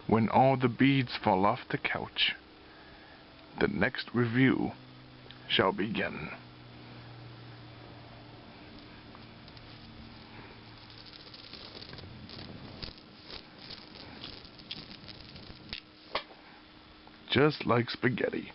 When all the beads fall off the couch, the next review shall begin. Just like spaghetti.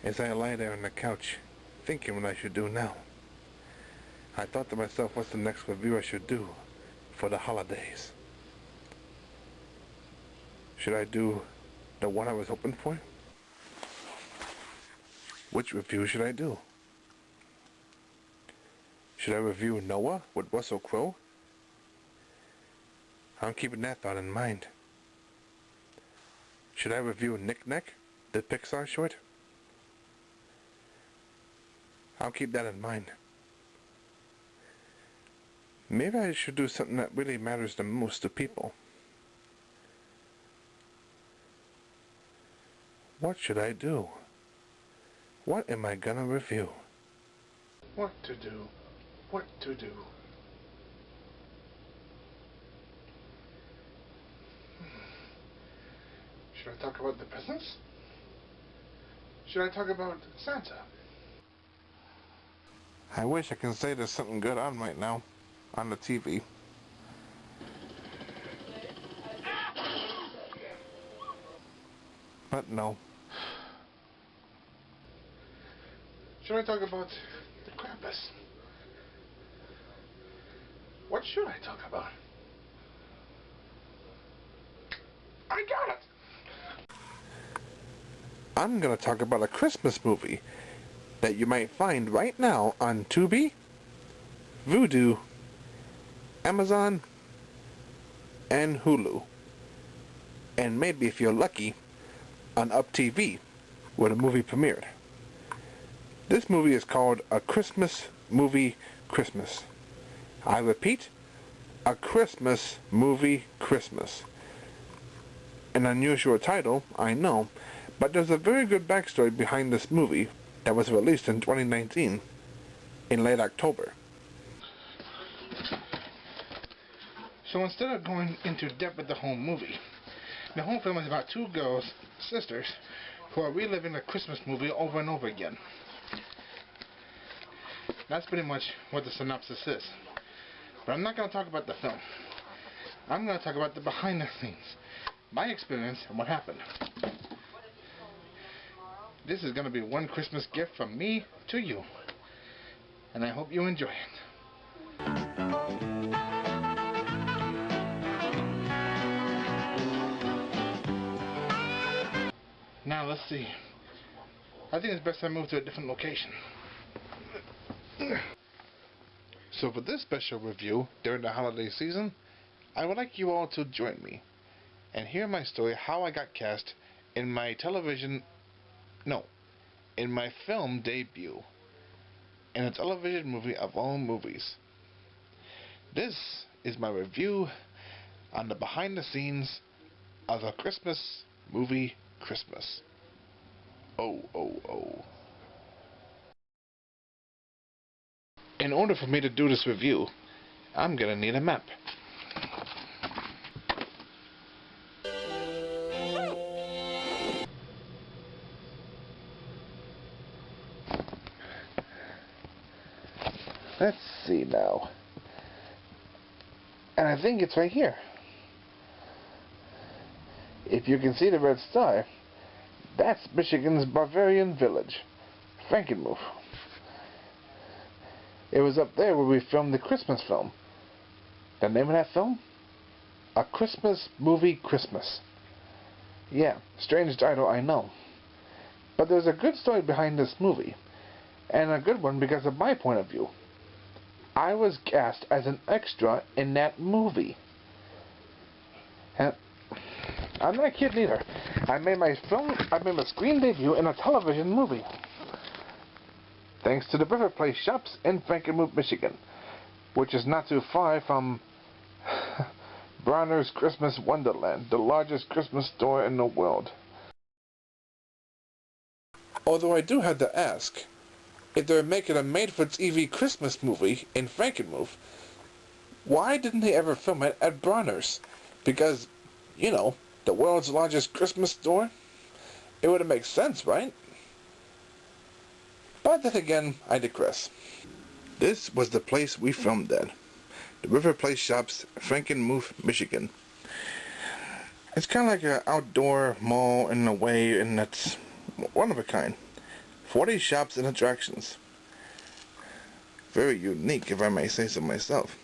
As I lie there on the couch, thinking what I should do now, I thought to myself, what's the next review I should do for the holidays? Should I do the one I was hoping for? Which review should I do? Should I review Noah with Russell Crowe? I'm keeping that thought in mind. Should I review Knick Knack, the Pixar short? I'll keep that in mind. Maybe I should do something that really matters the most to people. What should I do? What am I gonna review? What to do? What to do? Should I talk about the presents? Should I talk about Santa? I wish I can say there's something good on right now, on the TV. But no. Should I talk about the Krampus? What should I talk about? I got it! I'm gonna talk about a Christmas movie that you might find right now on Tubi, Vudu, Amazon, and Hulu. And maybe if you're lucky, on Up TV, where the movie premiered. This movie is called A Christmas Movie Christmas. I repeat, A Christmas Movie Christmas. An unusual title, I know, but there's a very good backstory behind this movie that was released in 2019, in late October. So instead of going into depth with the whole movie, the whole film is about two girls, sisters, who are reliving a Christmas movie over and over again. That's pretty much what the synopsis is. But I'm not going to talk about the film. I'm going to talk about the behind the scenes, my experience, and what happened. This is going to be one Christmas gift from me to you. And I hope you enjoy it. Now let's see. I think it's best I move to a different location. So for this special review during the holiday season, I would like you all to join me and hear my story how I got cast in my in my film debut in a television movie of all movies. This is my review on the behind the scenes of a Christmas movie Christmas. Oh, oh, oh. In order for me to do this review, I'm gonna need a map. Let's see now. And I think it's right here. If you can see the red star, that's Michigan's Bavarian village, Frankenmuth. It was up there where we filmed the Christmas film. The name of that film? A Christmas Movie Christmas. Yeah, strange title, I know. But there's a good story behind this movie, and a good one because of my point of view. I was cast as an extra in that movie. And I'm not kidding either. I made my screen debut in a television movie. Thanks to the River Place shops in Frankenmuth, Michigan, which is not too far from Bronner's Christmas Wonderland, the largest Christmas store in the world. Although I do have to ask, if they're making a made-for-TV Christmas movie in Frankenmuth, why didn't they ever film it at Bronner's? Because, you know, the world's largest Christmas store? It would have made sense, right? But then again, I digress. This was the place we filmed at. The River Place Shops, Frankenmuth, Michigan. It's kind of like an outdoor mall in a way, and that's one of a kind. 40 shops and attractions. Very unique, if I may say so myself.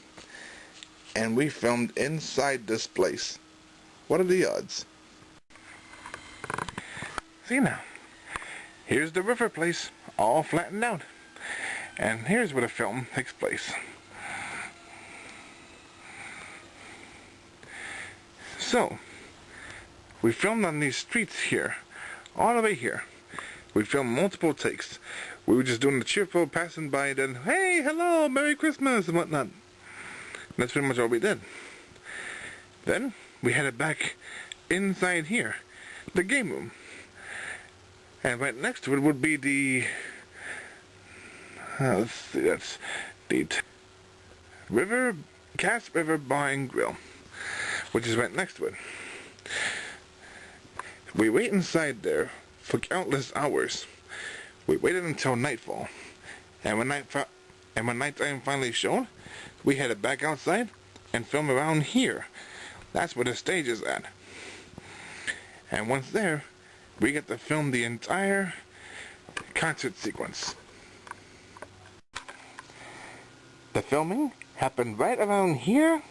And we filmed inside this place. What are the odds? See now. Here's the River Place, all flattened out. And here's where the film takes place. So, we filmed on these streets here, all the way here. We filmed multiple takes. We were just doing the cheerful passing by, then, hey, hello, Merry Christmas, and whatnot. And that's pretty much all we did. Then, we headed back inside here, the game room. And right next to it would be the, let's see, that's the Cass River Bar and Grill, which is right next to it. We wait inside there for countless hours. We waited until nightfall, and when nighttime finally showed, we headed back outside and filmed around here. That's where the stage is at. And once there, we get to film the entire concert sequence. The filming happened right around here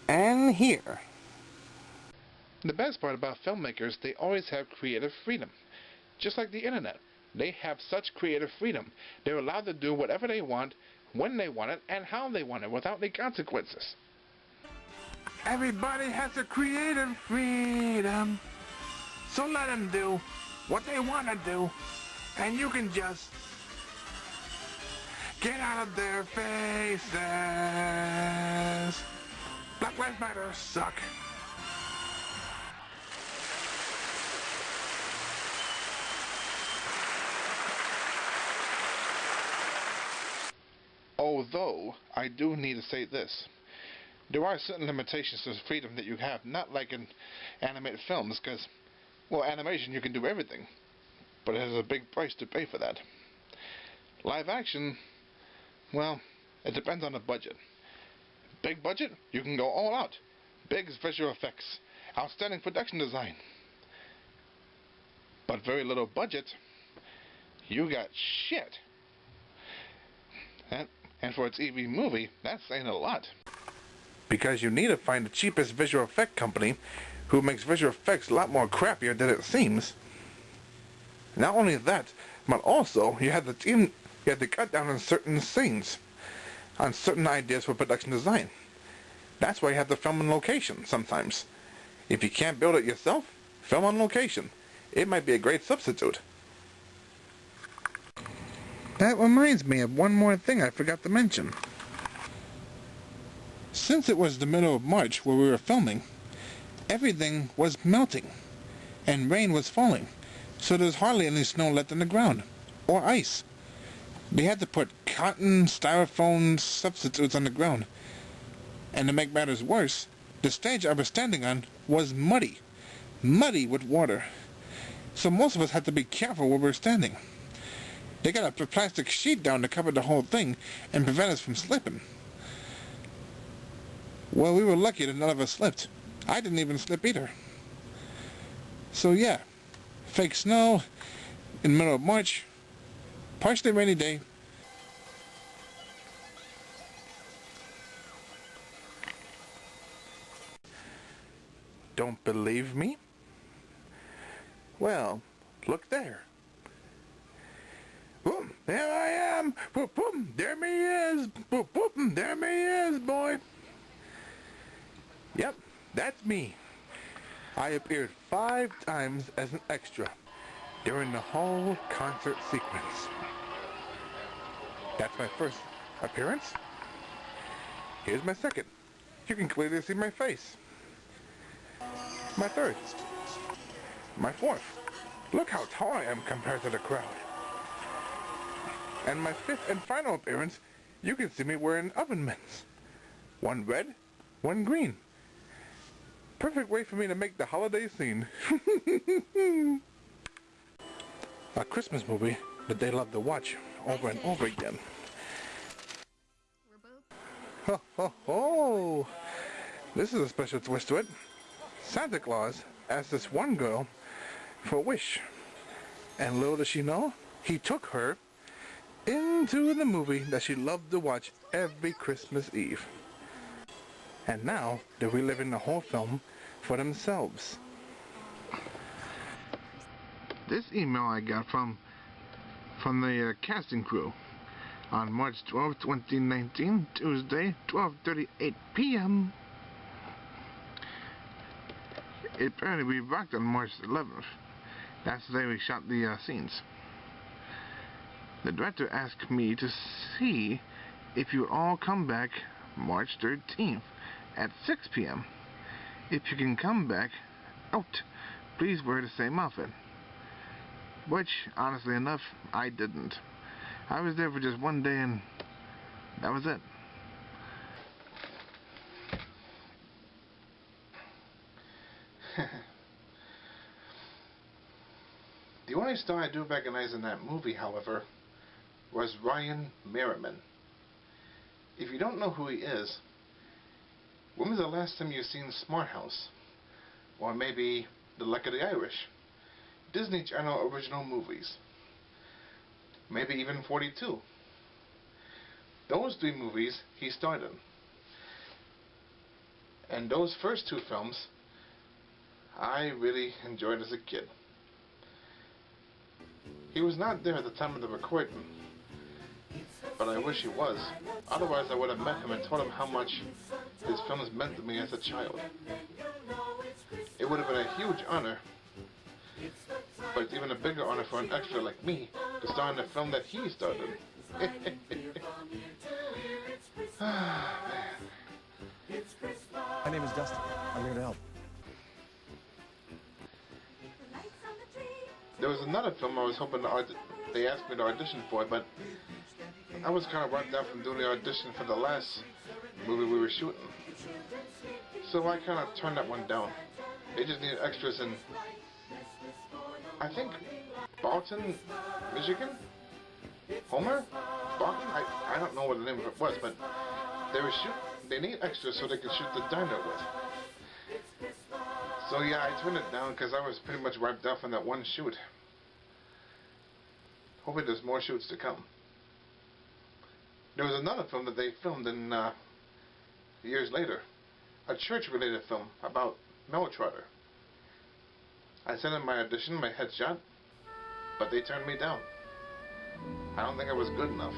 and here. The best part about filmmakers, they always have creative freedom. Just like the internet. They have such creative freedom. They're allowed to do whatever they want, when they want it, and how they want it, without any consequences. Everybody has a creative freedom. So let them do what they want to do. And you can just get out of their faces. Black Lives Matter suck. Although, I do need to say this. There are certain limitations to freedom that you have, not like in animated films, because, well, animation, you can do everything. But it has a big price to pay for that. Live action, well, it depends on the budget. Big budget, you can go all out. Big visual effects, outstanding production design. But very little budget, you got shit. And for a TV movie, that's saying a lot. Because you need to find the cheapest visual effect company who makes visual effects a lot more crappier than it seems. Not only that, but also you have to cut down on certain scenes, on certain ideas for production design. That's why you have to film on location sometimes. If you can't build it yourself, film on location. It might be a great substitute. That reminds me of one more thing I forgot to mention. Since it was the middle of March where we were filming, everything was melting, and rain was falling, so there was hardly any snow left on the ground, or ice. They had to put cotton styrofoam substitutes on the ground, and to make matters worse, the stage I was standing on was muddy with water, so most of us had to be careful where we were standing. They got a plastic sheet down to cover the whole thing and prevent us from slipping. Well, we were lucky that none of us slipped. I didn't even slip either. So yeah, fake snow in the middle of March, partially rainy day. Don't believe me? Well, look there. Boom, there I am. Boom, boom, there me is. Boom, boom, there me is, boy. Yep, that's me. I appeared 5 times as an extra during the whole concert sequence. That's my first appearance. Here's my second. You can clearly see my face. My third. My fourth. Look how tall I am compared to the crowd. And my fifth and final appearance, you can see me wearing oven mitts. One red, one green. Perfect way for me to make the holiday scene. A Christmas movie that they love to watch over and over again. Ho ho ho! This is a special twist to it. Santa Claus asked this one girl for a wish. And little does she know, he took her into the movie that she loved to watch every Christmas Eve. And now they're reliving the whole film for themselves. This email I got from the casting crew on March 12, 2019, Tuesday, 12:38 p.m. Apparently we rocked on March 11th. That's the day we shot the scenes. The director asked me to see if you all come back March 13th at 6 p.m. If you can come back out, please wear the same outfit. Which, honestly enough, I didn't. I was there for just one day and that was it. The only star I do recognize in that movie, however, was Ryan Merriman. If you don't know who he is, when was the last time you've seen Smart House? Or maybe The Luck of the Irish? Disney Channel original movies. Maybe even 42. Those 3 movies he starred in. And those first 2 films I really enjoyed as a kid. He was not there at the time of the recording, but I wish he was. Otherwise I would have met him and told him how much his films meant to me as a child. It would have been a huge honor, but it's even a bigger honor for an extra like me to star in the film that he starred in. Ah, man. My name is Dustin. I'm here to help. There was another film I was hoping they asked me to audition for, but I was kind of wiped out from doing the audition for the last movie we were shooting. So I kind of turned that one down. They just needed extras in, I think, Bolton, Michigan? Homer? Bolton? I don't know what the name of it was, but they need extras so they can shoot the diner with. So yeah, I turned it down because I was pretty much wiped out from that one shoot. Hopefully there's more shoots to come. There was another film that they filmed in years later. A church-related film about Mel Trotter. I sent in my audition, my headshot, but they turned me down. I don't think I was good enough.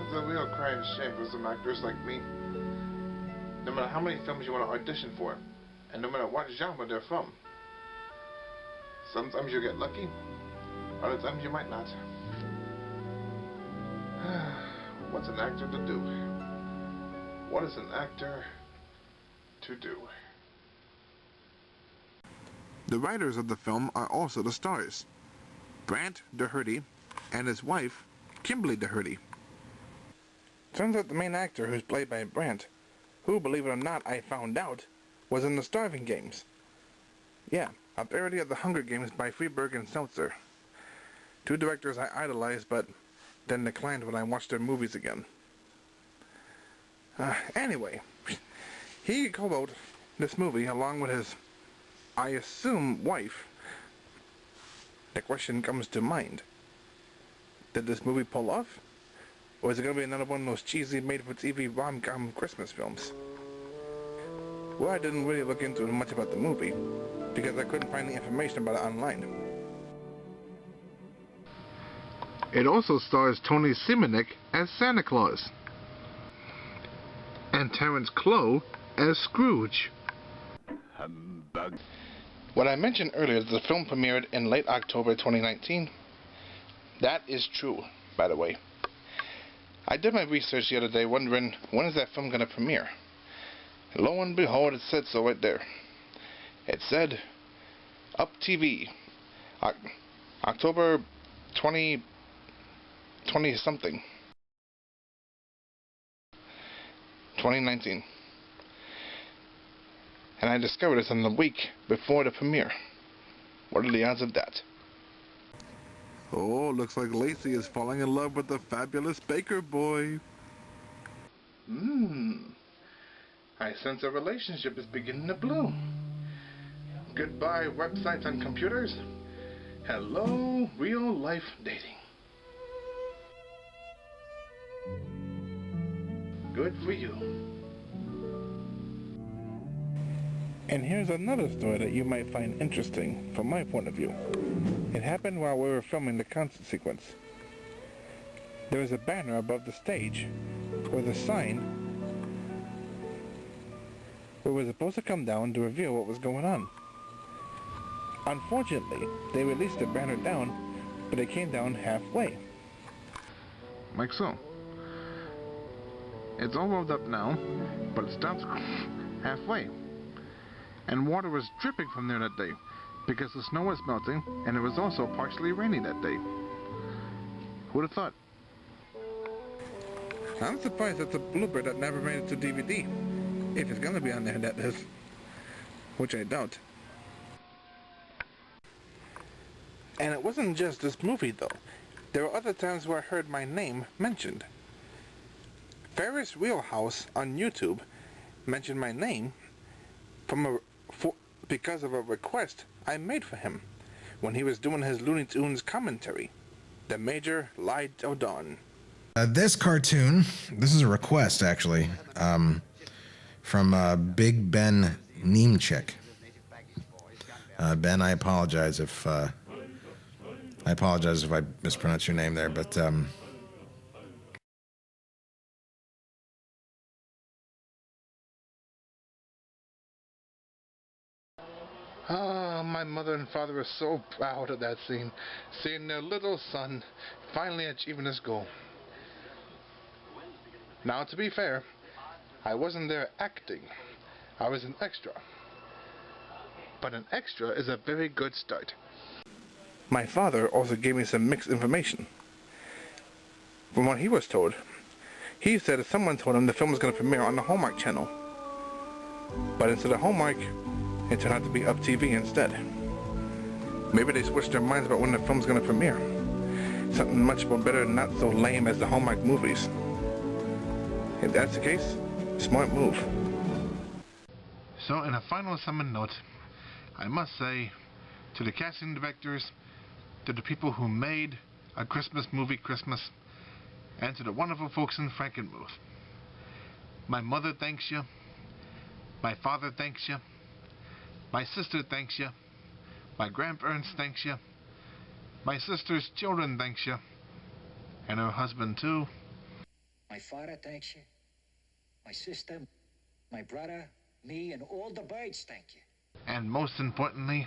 It's a real crying shame for some actors like me. No matter how many films you want to audition for, and no matter what genre they're from. Sometimes you get lucky, other times you might not. What's an actor to do? What is an actor to do? The writers of the film are also the stars. Brant Doherty and his wife, Kimberly Doherty. Turns out the main actor, who's played by Brant, who, believe it or not, I found out, was in the Starving Games. Yeah, a parody of the Hunger Games by Freeberg and Seltzer. Two directors I idolized, but then declined when I watched their movies again. Anyway, he co-wrote this movie along with his, I assume, wife. The question comes to mind. Did this movie pull off? Or is it going to be another one of those cheesy made-for-TV rom-com Christmas films? Well, I didn't really look into much about the movie, because I couldn't find any information about it online. It also stars Tony Simonek as Santa Claus, and Terence Clow as Scrooge. Humbug. What I mentioned earlier that the film premiered in late October 2019, that is true, by the way. I did my research the other day wondering, when is that film going to premiere? Lo and behold, it said so right there. It said, Up TV, October 20-something. 2019. And I discovered this in the week before the premiere. What are the odds of that? Oh, looks like Lacey is falling in love with the fabulous Baker boy. I sense a relationship is beginning to bloom. Goodbye, websites and computers. Hello, real-life dating. Good for you. And here's another story that you might find interesting from my point of view. It happened while we were filming the concert sequence. There was a banner above the stage with a sign where we were supposed to come down to reveal what was going on. Unfortunately, they released the banner down, but it came down halfway. Like so. It's all rolled up now, but it stops halfway. And water was dripping from there that day, because the snow was melting, and it was also partially rainy that day. Who'd have thought? I'm surprised it's a blooper that never made it to DVD. If it's gonna be on there, that is. Which I doubt. And it wasn't just this movie, though. There were other times where I heard my name mentioned. Ferris Wheelhouse on YouTube mentioned my name because of a request I made for him when he was doing his Looney Tunes commentary. The Major Lied O'Dawn. This cartoon, this is a request actually, from Big Ben Nemchik. Ben, I apologize if I mispronounced your name there, but my mother and father were so proud of that scene, seeing their little son finally achieving his goal. Now, to be fair, I wasn't there acting. I was an extra. But an extra is a very good start. My father also gave me some mixed information. From what he was told, he said that someone told him the film was going to premiere on the Hallmark Channel. But instead of Hallmark, it turned out to be Up TV instead. Maybe they switched their minds about when the film's going to premiere. Something much more better and not so lame as the Hallmark movies. If that's the case, smart move. So, in a final summon note, I must say, to the casting directors, to the people who made A Christmas Movie Christmas, and to the wonderful folks in Frankenmuth, my mother thanks you, my father thanks you, my sister thanks you, my grandparents thanks you, my sister's children thanks you, and her husband too. My father thanks you, my sister, my brother, me, and all the birds thank you. And most importantly,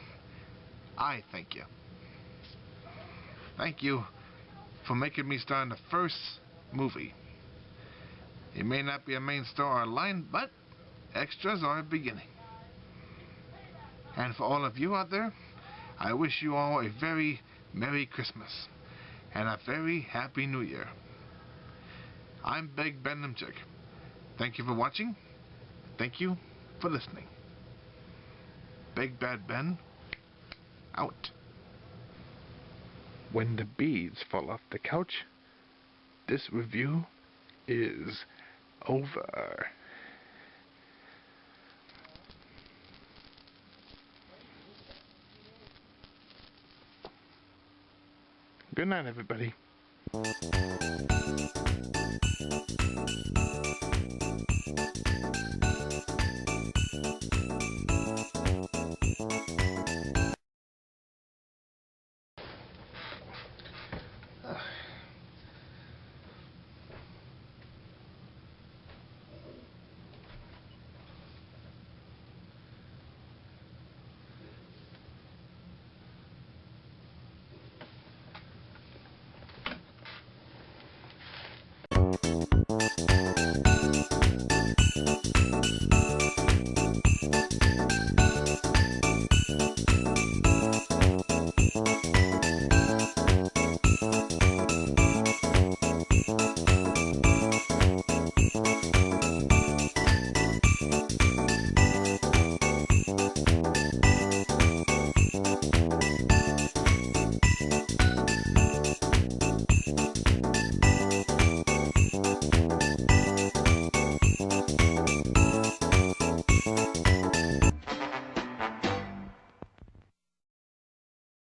I thank you. Thank you for making me star in the first movie It may not be a main star line, but extras are a beginning. And for all of you out there, I wish you all a very Merry Christmas and a very Happy New Year. I'm Big Ben Nimchik. Thank you for watching. Thank you for listening. Big Bad Ben, out. When the beads fall off the couch, this review is over. Good night, everybody.